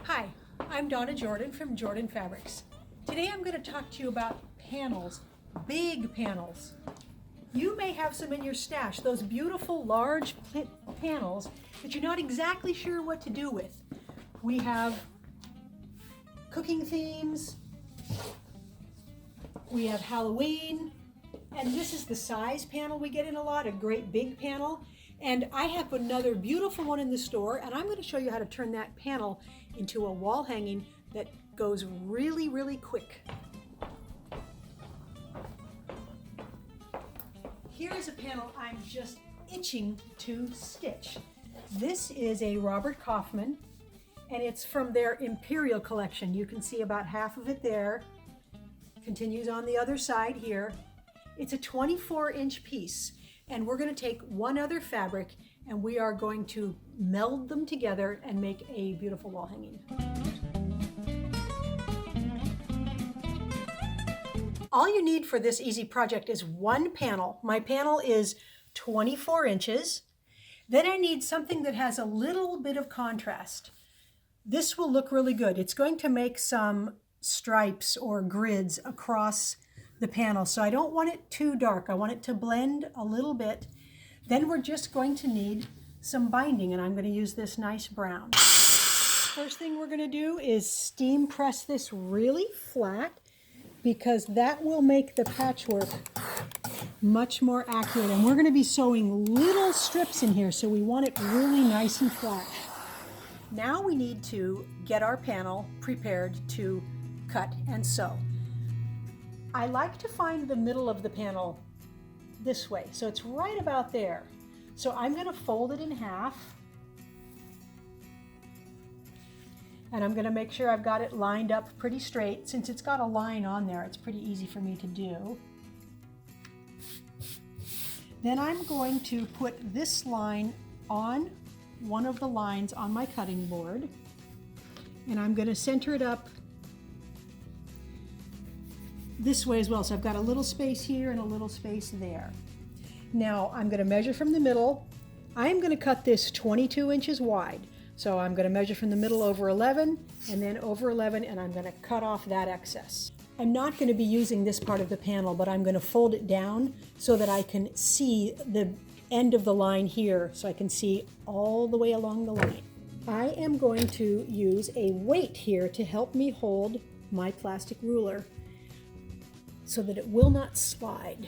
Hi, I'm Donna Jordan from Jordan Fabrics. Today I'm going to talk to you about panels, big panels. You may have some in your stash, those beautiful large panels that you're not exactly sure what to do with. We have cooking themes, we have Halloween, and this is the size panel we get in a lot, a great big panel. And I have another beautiful one in the store, and I'm going to show you how to turn that panel into a wall hanging that goes really, really quick. Here is a panel I'm just itching to stitch. This is a Robert Kaufman, and it's from their Imperial collection. You can see about half of it there. Continues on the other side here. It's a 24-inch piece. And we're going to take one other fabric and we are going to meld them together and make a beautiful wall hanging. All you need for this easy project is one panel. My panel is 24 inches. Then I need something that has a little bit of contrast. This will look really good. It's going to make some stripes or grids across the panel, so I don't want it too dark. I want it to blend a little bit. Then we're just going to need some binding, and I'm going to use this nice brown. First thing we're going to do is steam press this really flat, because that will make the patchwork much more accurate. And we're going to be sewing little strips in here, so we want it really nice and flat. Now we need to get our panel prepared to cut and sew. I like to find the middle of the panel this way, so it's right about there. So I'm going to fold it in half, and I'm going to make sure I've got it lined up pretty straight. Since it's got a line on there, it's pretty easy for me to do. Then I'm going to put this line on one of the lines on my cutting board, and I'm going to center it up this way as well. So I've got a little space here and a little space there. Now I'm going to measure from the middle. I'm going to cut this 22 inches wide. So I'm going to measure from the middle over 11 and then over 11, and I'm going to cut off that excess. I'm not going to be using this part of the panel, but I'm going to fold it down so that I can see the end of the line here, so I can see all the way along the line. I am going to use a weight here to help me hold my plastic ruler so that it will not slide.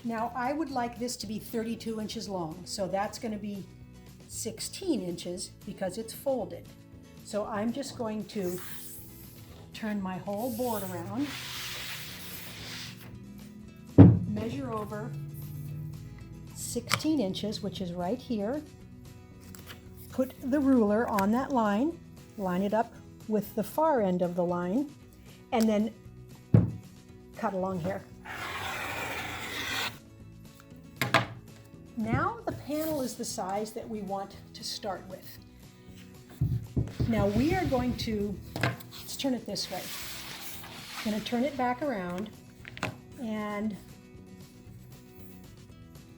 Now I would like this to be 32 inches long, so that's going to be 16 inches because it's folded. So I'm just going to turn my whole board around, measure over 16 inches, which is right here. Put the ruler on that line, line it up with the far end of the line, and then cut along here. Now the panel is the size that we want to start with. Now we are going to, let's turn it this way. I'm going to turn it back around, and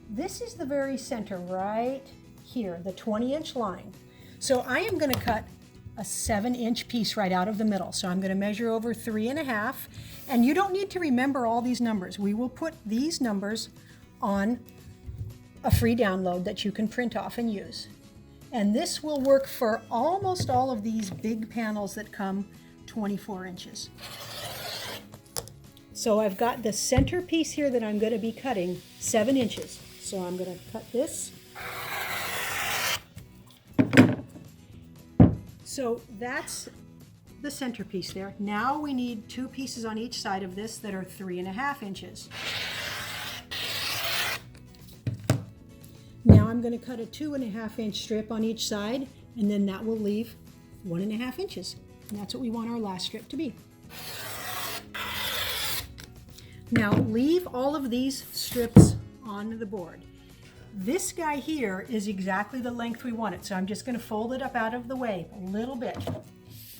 this is the very center right here, the 20-inch line. So I am going to cut a 7-inch piece right out of the middle. So I'm going to measure over 3.5, and you don't need to remember all these numbers. We will put these numbers on a free download that you can print off and use. And this will work for almost all of these big panels that come 24 inches. So I've got the center piece here that I'm going to be cutting 7 inches. So I'm going to cut this. So that's the centerpiece there. Now we need 2 pieces on each side of this that are 3.5 inches. Now I'm going to cut a 2.5-inch strip on each side, and then that will leave 1.5 inches. And that's what we want our last strip to be. Now leave all of these strips on the board. This guy here is exactly the length we want it, so I'm just going to fold it up out of the way a little bit.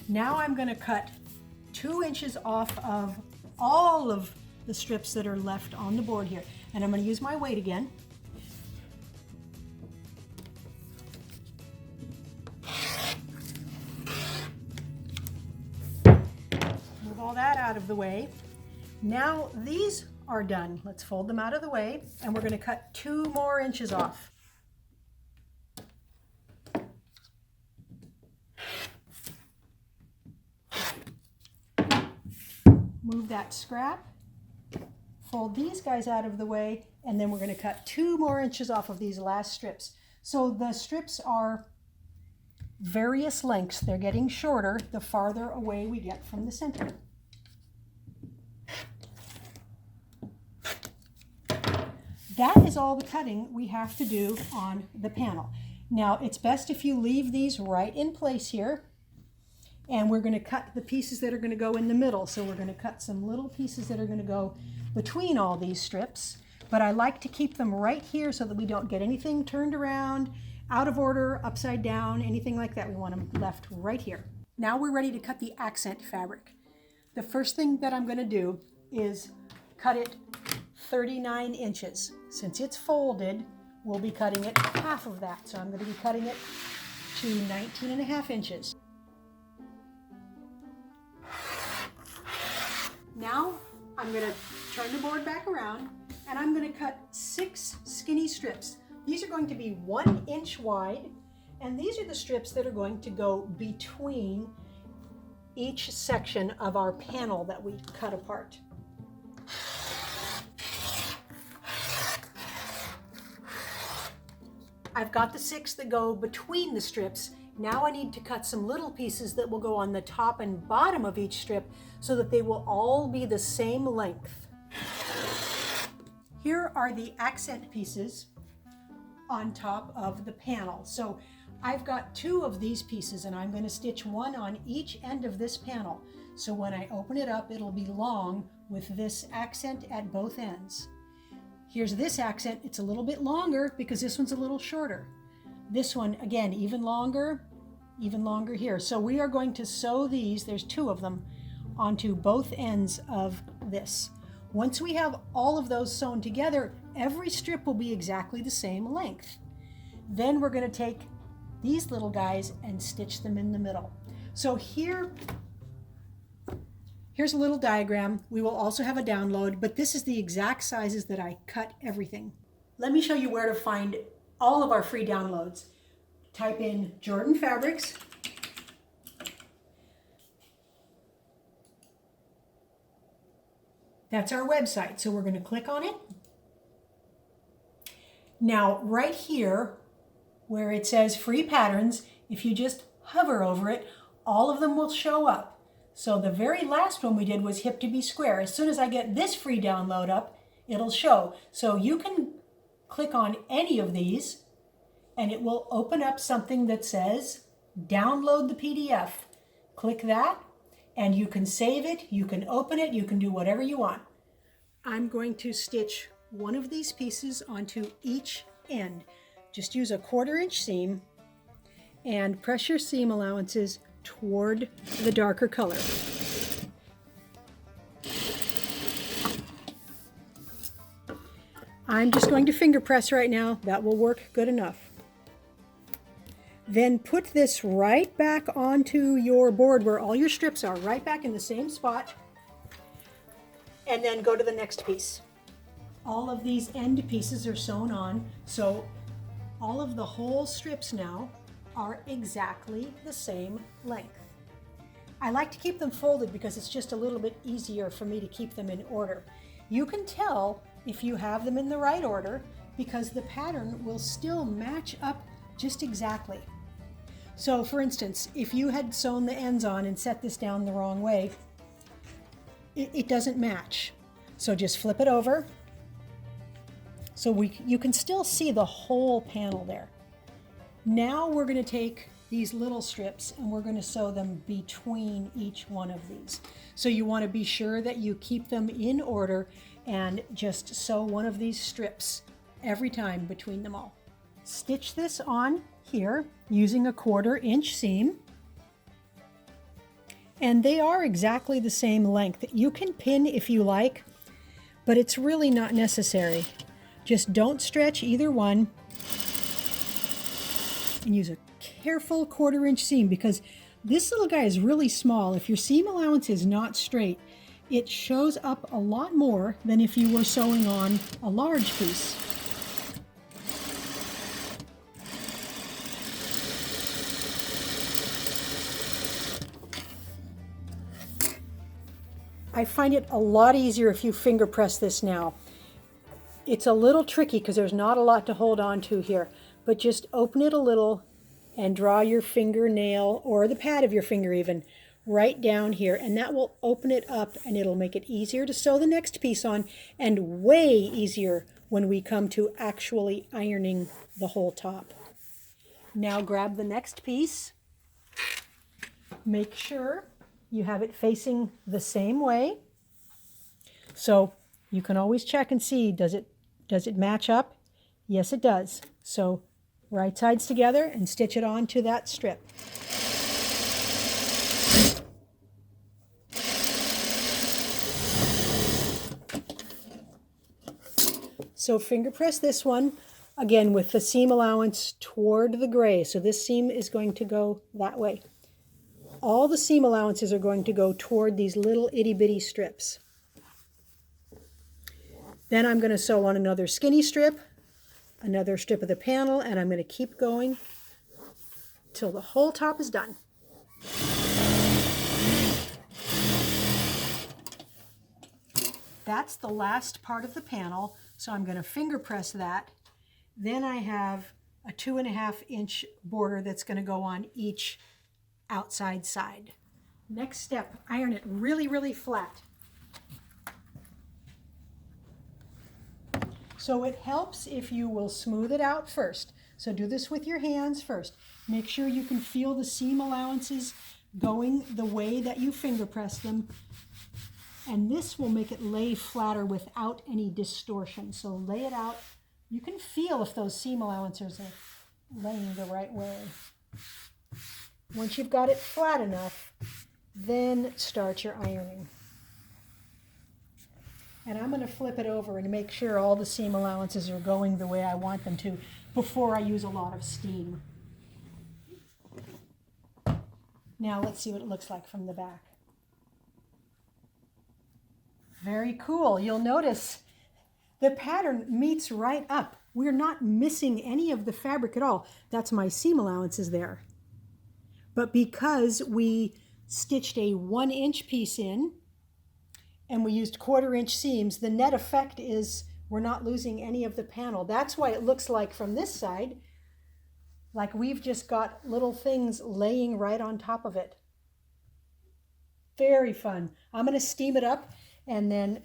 Now I'm going to cut 2 inches off of all of the strips that are left on the board here. And I'm going to use my weight again. out of the way. Now these are done. Let's fold them out of the way, and we're going to cut 2 more inches off. Move that scrap, fold these guys out of the way, and then we're going to cut 2 more inches off of these last strips. So the strips are various lengths. They're getting shorter the farther away we get from the center. That is all the cutting we have to do on the panel. Now it's best if you leave these right in place here, and we're going to cut the pieces that are going to go in the middle. So we're going to cut some little pieces that are going to go between all these strips, but I like to keep them right here so that we don't get anything turned around, out of order, upside down, anything like that. We want them left right here. Now we're ready to cut the accent fabric. The first thing that I'm going to do is cut it 39 inches. Since it's folded, we'll be cutting it half of that. So I'm going to be cutting it to 19.5 inches. Now I'm going to turn the board back around, and I'm going to cut 6 skinny strips. These are going to be 1 inch wide, and these are the strips that are going to go between each section of our panel that we cut apart. I've got the 6 that go between the strips. Now I need to cut some little pieces that will go on the top and bottom of each strip so that they will all be the same length. Here are the accent pieces on top of the panel. So I've got 2 of these pieces, and I'm going to stitch 1 on each end of this panel. So when I open it up, it'll be long with this accent at both ends. Here's this accent. It's a little bit longer because this one's a little shorter. This one, again, even longer here. So we are going to sew these, there's 2 of them, onto both ends of this. Once we have all of those sewn together, every strip will be exactly the same length. Then we're going to take these little guys and stitch them in the middle. So here's a little diagram. We will also have a download, but this is the exact sizes that I cut everything. Let me show you where to find all of our free downloads. Type in Jordan Fabrics. That's our website, so we're going to click on it. Now, right here, where it says free patterns, if you just hover over it, all of them will show up. So the very last one we did was Hip to Be Square. As soon as I get this free download up, it'll show. So you can click on any of these, and it will open up something that says download the PDF. Click that, and you can save it, you can open it, you can do whatever you want. I'm going to stitch one of these pieces onto each end. Just use a 1/4 inch seam and press your seam allowances toward the darker color. I'm just going to finger press right now. That will work good enough. Then put this right back onto your board where all your strips are, right back in the same spot, and then go to the next piece. All of these end pieces are sewn on, so all of the whole strips now are exactly the same length. I like to keep them folded because it's just a little bit easier for me to keep them in order. You can tell if you have them in the right order because the pattern will still match up just exactly. So for instance, if you had sewn the ends on and set this down the wrong way, it doesn't match. So just flip it over so you can still see the whole panel there. Now we're going to take these little strips and we're going to sew them between each one of these. So you want to be sure that you keep them in order and just sew one of these strips every time between them all. Stitch this on here using a 1/4 inch seam. And they are exactly the same length. You can pin if you like, but it's really not necessary. Just don't stretch either one. And use a careful 1/4 inch seam because this little guy is really small. If your seam allowance is not straight, it shows up a lot more than if you were sewing on a large piece. I find it a lot easier if you finger press this now. It's a little tricky because there's not a lot to hold on to here, but just open it a little and draw your fingernail, or the pad of your finger even, right down here, and that will open it up and it'll make it easier to sew the next piece on, and way easier when we come to actually ironing the whole top. Now grab the next piece. Make sure you have it facing the same way. So you can always check and see, does it match up? Yes, it does. So right sides together and stitch it onto that strip. So finger press this one, again with the seam allowance toward the gray. So this seam is going to go that way. All the seam allowances are going to go toward these little itty bitty strips. Then I'm going to sew on another skinny strip, another strip of the panel, and I'm going to keep going till the whole top is done. That's the last part of the panel, so I'm going to finger press that. Then I have a 2.5 inch border that's going to go on each outside side. Next step, iron it really, really flat. So it helps if you will smooth it out first. So do this with your hands first. Make sure you can feel the seam allowances going the way that you finger press them. And this will make it lay flatter without any distortion. So lay it out. You can feel if those seam allowances are laying the right way. Once you've got it flat enough, then start your ironing. And I'm going to flip it over and make sure all the seam allowances are going the way I want them to before I use a lot of steam. Now let's see what it looks like from the back. Very cool. You'll notice the pattern meets right up. We're not missing any of the fabric at all. That's my seam allowances there. But because we stitched a 1 inch piece in and we used 1/4 inch seams, the net effect is we're not losing any of the panel. That's why it looks like from this side, like we've just got little things laying right on top of it. Very fun. I'm going to steam it up, and then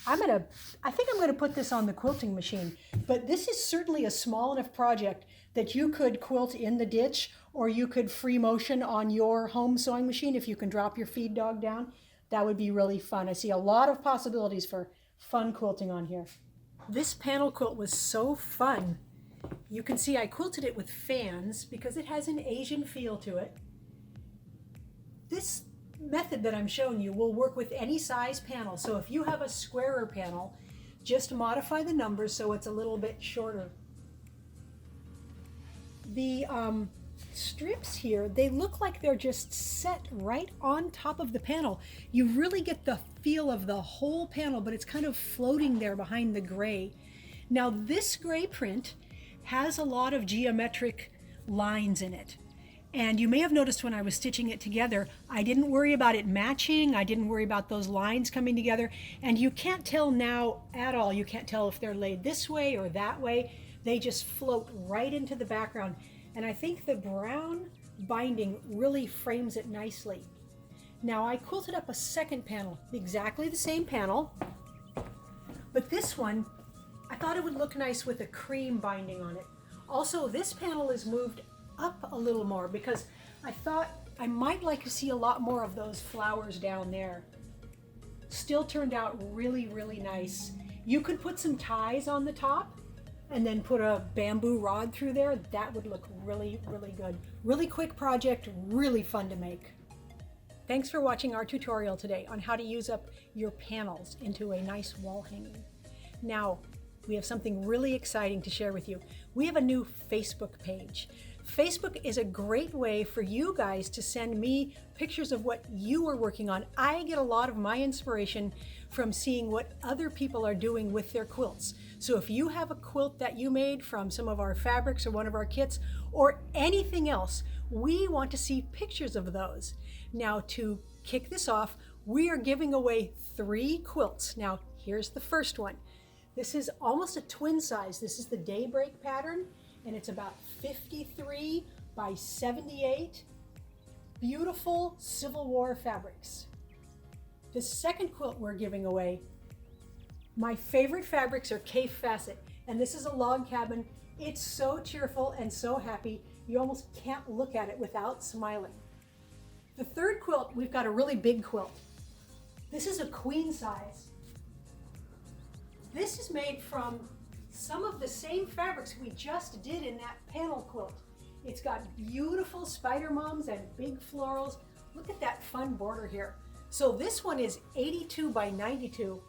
I think I'm going to put this on the quilting machine. But this is certainly a small enough project that you could quilt in the ditch, or you could free motion on your home sewing machine if you can drop your feed dog down. That would be really fun. I see a lot of possibilities for fun quilting on here. This panel quilt was so fun. You can see I quilted it with fans because it has an Asian feel to it. This method that I'm showing you will work with any size panel. So if you have a squarer panel, just modify the numbers so it's a little bit shorter. The strips here, they look like they're just set right on top of the panel. You really get the feel of the whole panel, but it's kind of floating there behind the gray. Now this gray print has a lot of geometric lines in it. And you may have noticed when I was stitching it together, I didn't worry about it matching. I didn't worry about those lines coming together. And you can't tell now at all. You can't tell if they're laid this way or that way. They just float right into the background. And I think the brown binding really frames it nicely. Now I quilted up a second panel, exactly the same panel, but this one, I thought it would look nice with a cream binding on it. Also, this panel is moved up a little more because I thought I might like to see a lot more of those flowers down there. Still turned out really, really nice. You could put some ties on the top and then put a bamboo rod through there. That would look really, really good. Really quick project, really fun to make. Thanks for watching our tutorial today on how to use up your panels into a nice wall hanging. Now, we have something really exciting to share with you. We have a new Facebook page. Facebook is a great way for you guys to send me pictures of what you are working on. I get a lot of my inspiration from seeing what other people are doing with their quilts. So if you have a quilt that you made from some of our fabrics or one of our kits or anything else, we want to see pictures of those. Now, to kick this off, we are giving away 3 quilts. Now, here's the first one. This is almost a twin size. This is the Daybreak pattern, and it's about 53 by 78. Beautiful Civil War fabrics. The second quilt we're giving away, my favorite fabrics are Cafe Facet, and this is a log cabin. It's so cheerful and so happy, you almost can't look at it without smiling. The third quilt, we've got a really big quilt. This is a queen size. This is made from some of the same fabrics we just did in that panel quilt. It's got beautiful spider mums and big florals. Look at that fun border here. So this one is 82 by 92,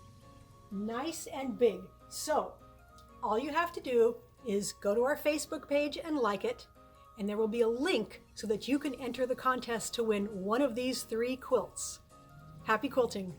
nice and big. So all you have to do is go to our Facebook page and like it, and there will be a link so that you can enter the contest to win one of these 3 quilts. Happy quilting!